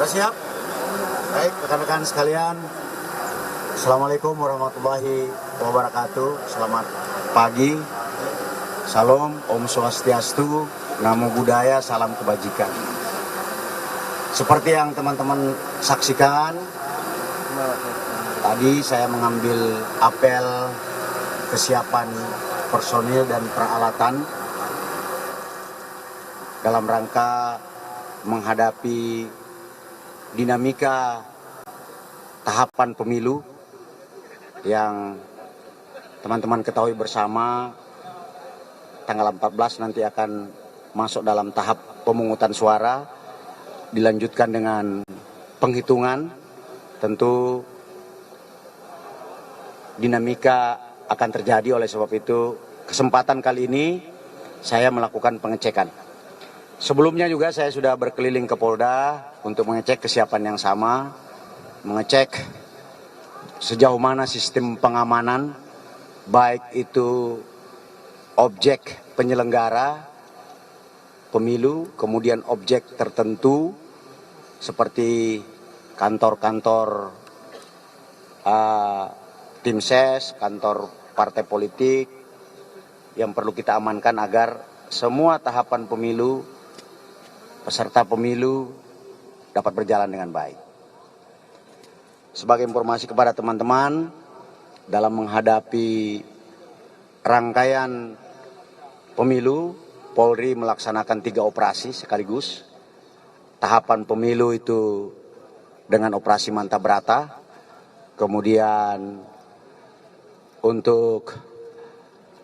Sudah siap? Baik, rekan-rekan sekalian. Assalamualaikum warahmatullahi wabarakatuh. Selamat pagi. Salam, Om Swastiastu, Namo Buddhaya, salam kebajikan. Seperti yang teman-teman saksikan, tadi saya mengambil apel kesiapan personil dan peralatan dalam rangka menghadapi dinamika tahapan pemilu yang teman-teman ketahui bersama tanggal 14 nanti akan masuk dalam tahap pemungutan suara, dilanjutkan dengan penghitungan. Tentu dinamika akan terjadi, oleh sebab itu kesempatan kali ini saya melakukan pengecekan. Sebelumnya juga saya sudah berkeliling ke Polda untuk mengecek kesiapan yang sama, mengecek sejauh mana sistem pengamanan, baik itu objek penyelenggara pemilu, kemudian objek tertentu seperti kantor-kantor tim ses, kantor partai politik yang perlu kita amankan agar semua tahapan pemilu, peserta pemilu dapat berjalan dengan baik. Sebagai informasi kepada teman-teman, dalam menghadapi rangkaian pemilu, Polri melaksanakan 3 operasi sekaligus. Tahapan pemilu itu dengan operasi Manta Brata, kemudian untuk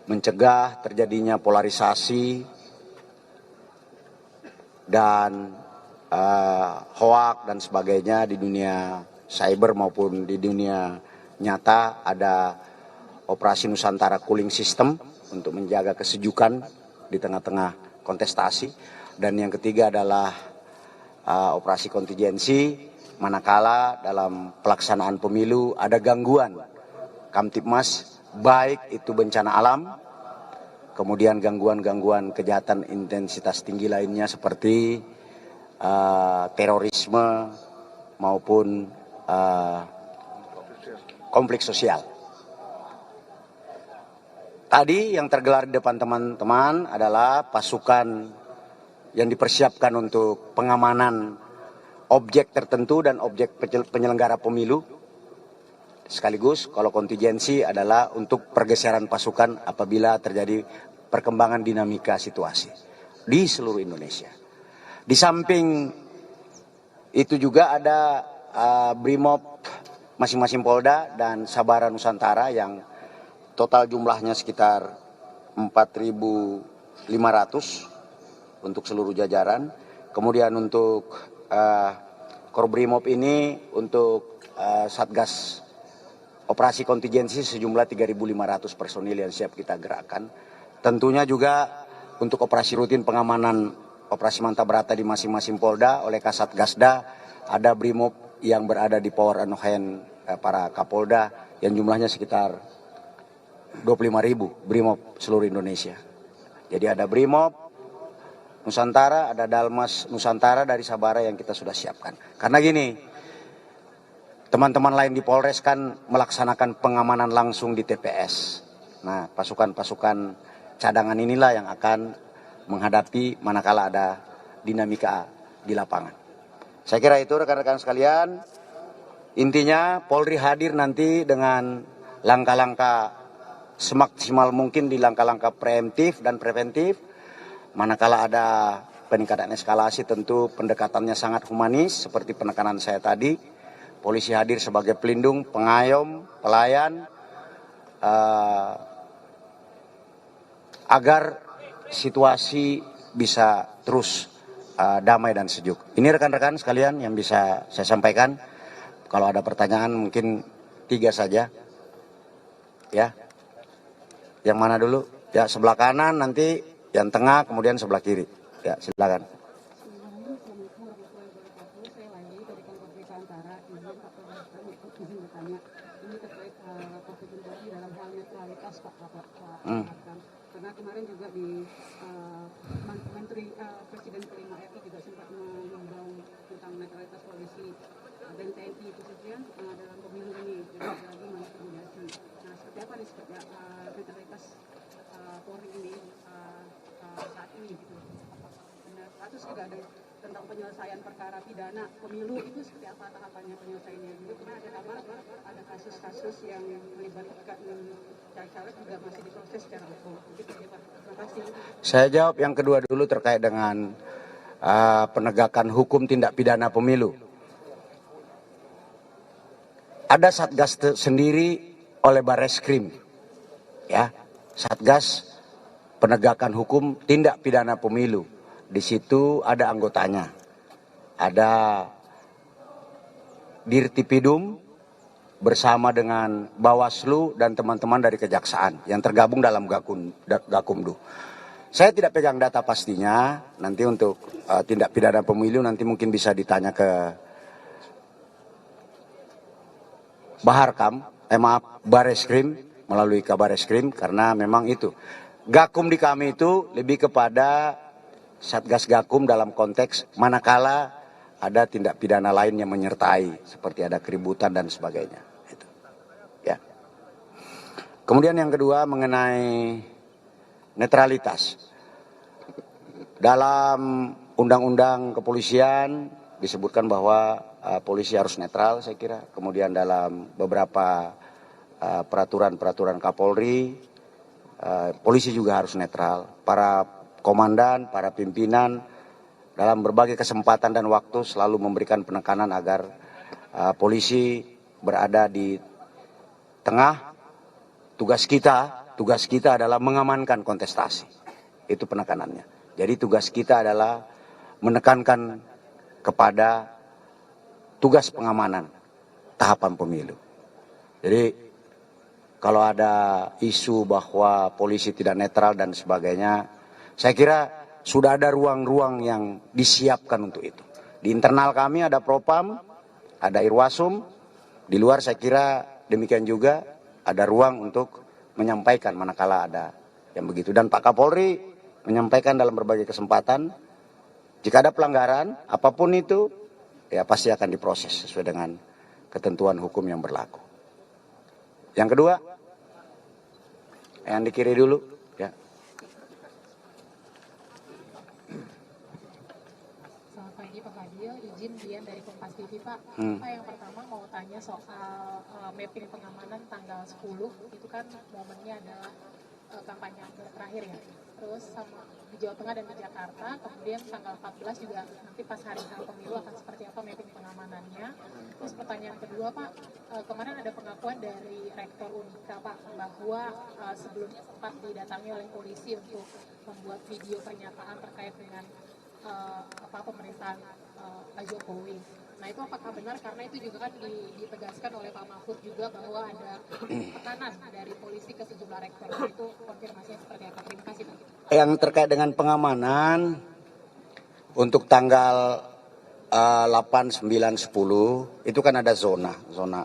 mencegah terjadinya polarisasi dan hoak dan sebagainya di dunia cyber maupun di dunia nyata, ada operasi Nusantara Cooling System untuk menjaga kesejukan di tengah-tengah kontestasi, dan yang ketiga adalah operasi kontingensi manakala dalam pelaksanaan pemilu ada gangguan Kamtibmas, baik itu bencana alam, kemudian gangguan-gangguan kejahatan intensitas tinggi lainnya seperti terorisme maupun konflik sosial. Tadi yang tergelar di depan teman-teman adalah pasukan yang dipersiapkan untuk pengamanan objek tertentu dan objek penyelenggara pemilu. Sekaligus kalau kontingensi adalah untuk pergeseran pasukan apabila terjadi perkembangan dinamika situasi di seluruh Indonesia. Di samping itu juga ada Brimob masing-masing Polda dan Sabara Nusantara yang total jumlahnya sekitar 4.500 untuk seluruh jajaran. Kemudian untuk Korbrimob ini untuk Satgas operasi kontingensi sejumlah 3.500 personil yang siap kita gerakkan. Tentunya juga untuk operasi rutin pengamanan operasi Manta Brata di masing-masing Polda oleh Kasat Gasda, ada Brimob yang berada di power and hand para Kapolda yang jumlahnya sekitar 25.000 Brimob seluruh Indonesia. Jadi ada Brimob Nusantara, ada Dalmas Nusantara dari Sabara yang kita sudah siapkan. Karena gini, teman-teman lain di Polres kan melaksanakan pengamanan langsung di TPS. Nah, pasukan-pasukan cadangan inilah yang akan menghadapi manakala ada dinamika di lapangan. Saya kira itu rekan-rekan sekalian. Intinya Polri hadir nanti dengan langkah-langkah semaksimal mungkin di langkah-langkah preemptif dan preventif. Manakala ada peningkatan eskalasi, tentu pendekatannya sangat humanis seperti penekanan saya tadi. Polisi hadir sebagai pelindung, pengayom, pelayan, agar situasi bisa terus damai dan sejuk. Ini rekan-rekan sekalian yang bisa saya sampaikan. Kalau ada pertanyaan mungkin 3 saja. Ya. Yang mana dulu? Ya, sebelah kanan, nanti yang tengah, kemudian sebelah kiri. Ya, silakan. Karena kemarin juga di Menteri Presiden kelima RI juga sempat mengundang tentang netralitas polisi dan TNI khususnya dalam pemilu ini dan lagi manipulasi. Nah, seperti apa nih netralitas Polri ini saat ini gitu. Nah, terus juga ada tentang penyelesaian perkara pidana pemilu itu seperti apa tahapannya penyelesaiannya. Jadi karena ada kabar ada kasus-kasus yang melibatkan caleg juga masih diproses secara hukum. Gitu ya Pak. Terima kasih. Saya jawab yang kedua dulu terkait dengan penegakan hukum tindak pidana pemilu. Ada satgas sendiri oleh Bareskrim, ya, satgas penegakan hukum tindak pidana pemilu. Di situ ada anggotanya, ada Dirtipidum bersama dengan Bawaslu dan teman-teman dari Kejaksaan yang tergabung dalam Gakumdu. Saya tidak pegang data pastinya, nanti untuk tindak pidana pemilu nanti mungkin bisa ditanya ke Bareskrim, melalui Kabareskrim, karena memang itu. Gakum di kami itu lebih kepada Satgas Gakum dalam konteks manakala ada tindak pidana lain yang menyertai, seperti ada keributan dan sebagainya. Itu. Ya. Kemudian yang kedua mengenai netralitas. Dalam undang-undang kepolisian disebutkan bahwa polisi harus netral, saya kira. Kemudian dalam beberapa peraturan-peraturan Kapolri, polisi juga harus netral. Para komandan, para pimpinan dalam berbagai kesempatan dan waktu selalu memberikan penekanan agar polisi berada di tengah. Tugas kita adalah mengamankan kontestasi. Itu penekanannya. Jadi tugas kita adalah menekankan kepada tugas pengamanan tahapan pemilu. Jadi kalau ada isu bahwa polisi tidak netral dan sebagainya, saya kira sudah ada ruang-ruang yang disiapkan untuk itu. Di internal kami ada Propam, ada Irwasum, di luar saya kira demikian juga ada ruang untuk menyampaikan manakala ada yang begitu. Dan Pak Kapolri menyampaikan dalam berbagai kesempatan, jika ada pelanggaran apapun itu, ya pasti akan diproses sesuai dengan ketentuan hukum yang berlaku. Yang kedua, yang di kiri dulu, ya. Selamat pagi Pak Fadil, izin Dian dari Kompas TV Pak. Pak, yang pertama mau tanya soal mapping pengamanan tanggal 10, itu kan momennya adalah kampanye terakhir ya. Terus sama di Jawa Tengah dan di Jakarta, kemudian tanggal 14 juga nanti pas hari H pemilu akan seperti apa mapping pengamanannya. Terus pertanyaan kedua Pak, kemarin ada pengakuan dari Rektor Unika Pak bahwa sebelumnya sempat didatangi oleh polisi untuk membuat video pernyataan terkait dengan pemerintahan Pak Jokowi. Nah itu apakah benar, karena itu juga kan ditegaskan oleh Pak Mahfud juga bahwa ada tekanan dari polisi ke sejumlah rektor. Itu konfirmasinya seperti apa? Terima kasih Pak. Yang terkait dengan pengamanan untuk tanggal 8, 9, 10 itu kan ada zona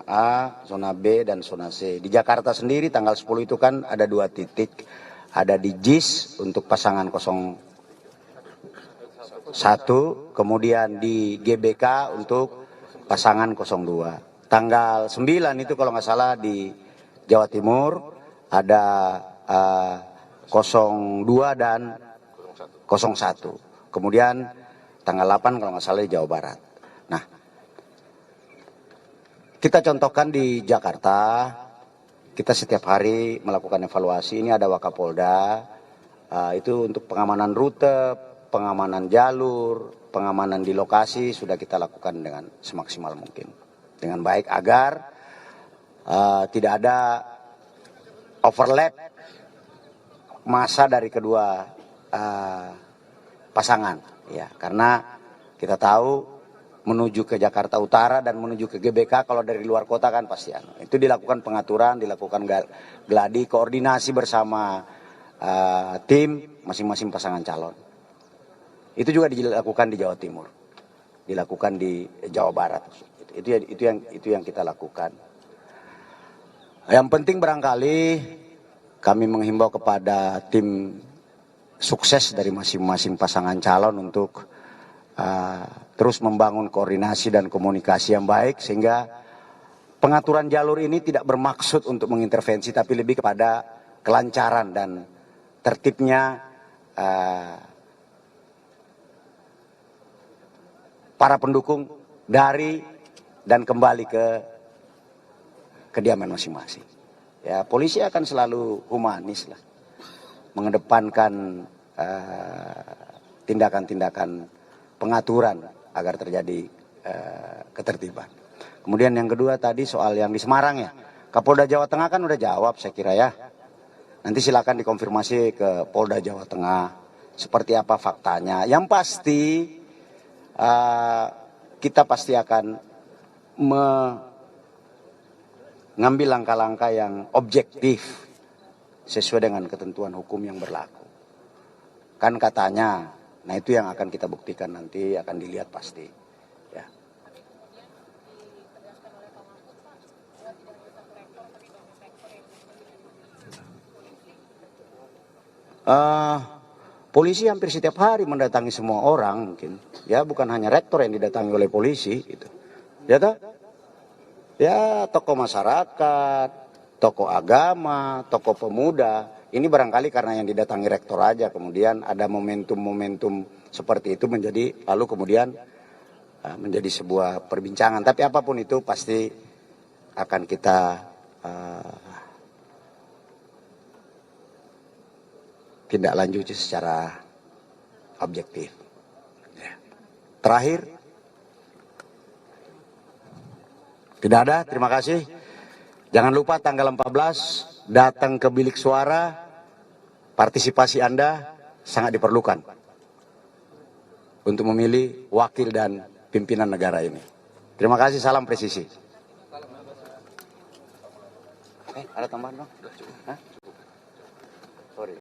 A, zona B dan zona C. Di Jakarta sendiri tanggal 10 itu kan ada 2 titik, ada di JIS untuk pasangan 01, kemudian di GBK untuk pasangan 02. Tanggal 9 itu kalau nggak salah di Jawa Timur ada 02 dan 01. Kemudian tanggal 8 kalau nggak salah di Jawa Barat. Nah, kita contohkan di Jakarta, kita setiap hari melakukan evaluasi. Ini ada Wakapolda, itu untuk pengamanan rute, pengamanan jalur, pengamanan di lokasi sudah kita lakukan dengan semaksimal mungkin, dengan baik agar tidak ada overlap masa dari kedua pasangan, ya, karena kita tahu menuju ke Jakarta Utara dan menuju ke GBK kalau dari luar kota kan pasti itu dilakukan pengaturan, dilakukan gladi, koordinasi bersama tim masing-masing pasangan calon. Itu juga dilakukan di Jawa Timur, dilakukan di Jawa Barat. Itu yang kita lakukan. Yang penting barangkali kami menghimbau kepada tim sukses dari masing-masing pasangan calon untuk terus membangun koordinasi dan komunikasi yang baik sehingga pengaturan jalur ini tidak bermaksud untuk mengintervensi tapi lebih kepada kelancaran dan tertibnya para pendukung dari dan kembali ke kediaman masing-masing. Ya, polisi akan selalu humanis lah, mengedepankan tindakan-tindakan pengaturan agar terjadi ketertiban. Kemudian yang kedua tadi soal yang di Semarang ya, Kapolda Jawa Tengah kan udah jawab saya kira ya. Nanti silakan dikonfirmasi ke Polda Jawa Tengah seperti apa faktanya. Yang pasti kita pasti akan mengambil langkah-langkah yang objektif sesuai dengan ketentuan hukum yang berlaku. Kan katanya, nah itu yang akan kita buktikan nanti, akan dilihat pasti. Ya. Polisi hampir setiap hari mendatangi semua orang mungkin, ya bukan hanya rektor yang didatangi oleh polisi, gitu. Ya toh? Ya tokoh masyarakat, tokoh agama, tokoh pemuda. Ini barangkali karena yang didatangi rektor aja, kemudian ada momentum-momentum seperti itu menjadi lalu kemudian menjadi sebuah perbincangan. Tapi apapun itu pasti akan kita tindak lanjuti secara objektif. Ya. Terakhir, tidak ada, terima kasih. Jangan lupa tanggal 14 datang ke bilik suara, partisipasi Anda sangat diperlukan untuk memilih wakil dan pimpinan negara ini. Terima kasih, salam presisi. Ada tambahan dong?